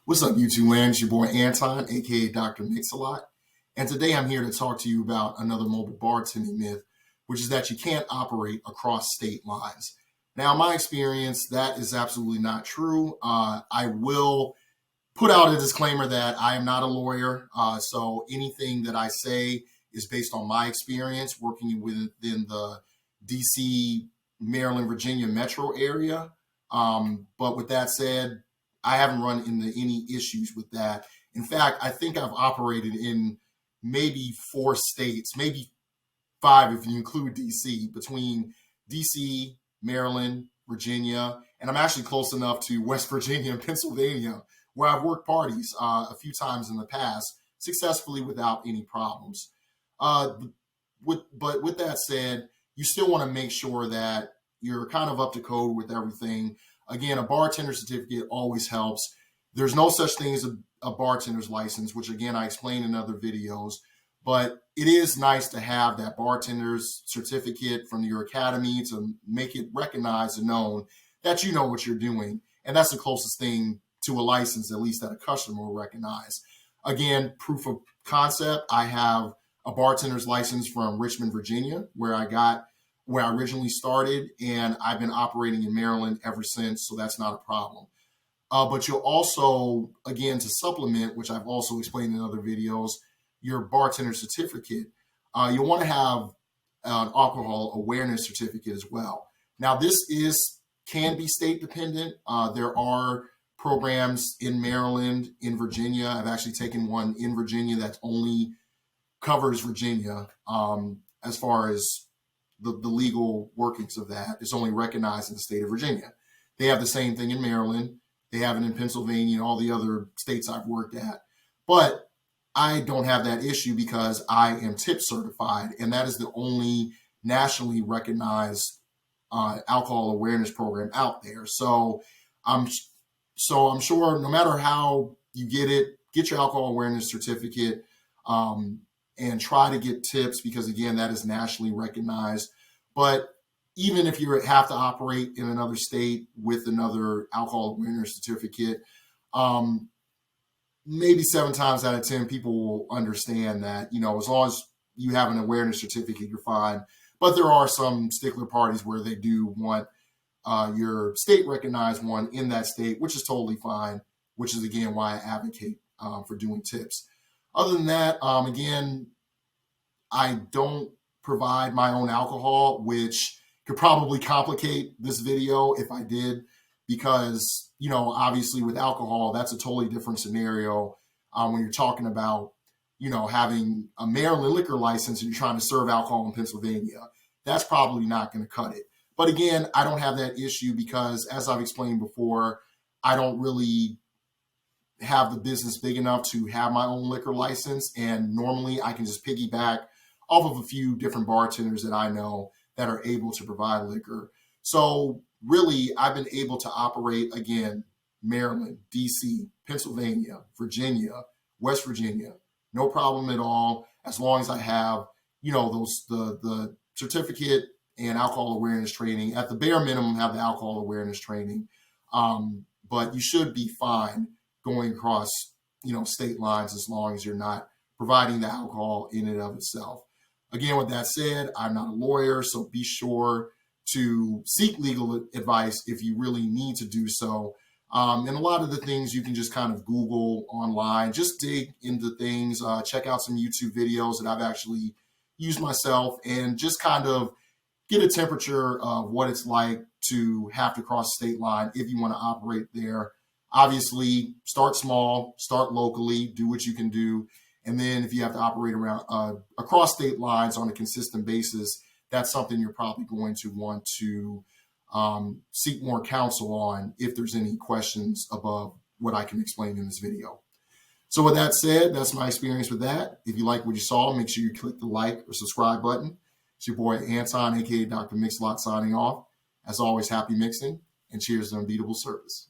What's up, YouTube land? It's your boy Anton, aka Dr. Mix-a-Lot. And today I'm here to talk to you about another mobile bartending myth, which is that you can't operate across state lines. Now, in my experience, that is absolutely not true. I will put out a disclaimer that I am not a lawyer. So anything that I say is based on my experience working within the DC, Maryland, Virginia metro area. But with that said, I haven't run into any issues with that. In fact, I think I've operated in maybe 4 states, maybe 5 if you include DC, between DC, Maryland, Virginia, and I'm actually close enough to West Virginia and Pennsylvania, where I've worked parties a few times in the past, successfully without any problems. But with that said, you still want to make sure that you're kind of up to code with everything. Again, a bartender certificate always helps. There's no such thing as a bartender's license, which again, I explained in other videos, but it is nice to have that bartender's certificate from your academy to make it recognized and known that you know what you're doing. And that's the closest thing to a license, at least that a customer will recognize. Again, proof of concept, I have a bartender's license from Richmond, Virginia, where I originally started, and I've been operating in Maryland ever since, so that's not a problem. But you'll also, again, to supplement, which I've also explained in other videos, your bartender certificate, you'll want to have an alcohol awareness certificate as well. Now, this can be state dependent. There are programs in Maryland, in Virginia. I've actually taken one in Virginia that only covers Virginia as far as the legal workings of that. It's only recognized in the state of Virginia. They have the same thing in Maryland. They have it in Pennsylvania and all the other states I've worked at. But I don't have that issue because I am TIP certified, and that is the only nationally recognized alcohol awareness program out there. So I'm sure no matter how you get your alcohol awareness certificate, and try to get tips because, again, that is nationally recognized. But even if you have to operate in another state with another alcohol awareness certificate, maybe 7 times out of 10, people will understand that, as long as you have an awareness certificate, you're fine. But there are some stickler parties where they do want your state recognized one in that state, which is totally fine, which is, again, why I advocate for doing tips. Other than that, again, I don't provide my own alcohol, which could probably complicate this video if I did, because, obviously with alcohol, that's a totally different scenario when you're talking about, having a Maryland liquor license and you're trying to serve alcohol in Pennsylvania. That's probably not going to cut it. But again, I don't have that issue because, as I've explained before, I don't really have the business big enough to have my own liquor license. And normally I can just piggyback off of a few different bartenders that I know that are able to provide liquor. So really, I've been able to operate, again, Maryland, DC, Pennsylvania, Virginia, West Virginia, no problem at all, as long as I have, the certificate and alcohol awareness training. At the bare minimum, have the alcohol awareness training. But you should be fine going across, state lines as long as you're not providing the alcohol in and of itself. Again, with that said, I'm not a lawyer, so be sure to seek legal advice if you really need to do so. And a lot of the things you can just kind of Google online, just dig into things, check out some YouTube videos that I've actually used myself, and just kind of get a temperature of what it's like to have to cross state line if you want to operate there. Obviously, start small, start locally, do what you can do. And then if you have to operate around across state lines on a consistent basis, that's something you're probably going to want to seek more counsel on if there's any questions above what I can explain in this video. So with that said, that's my experience with that. If you like what you saw, make sure you click the like or subscribe button. It's your boy Anton, aka Dr. Mix-a-Lot, signing off. As always, happy mixing, and cheers to unbeatable service.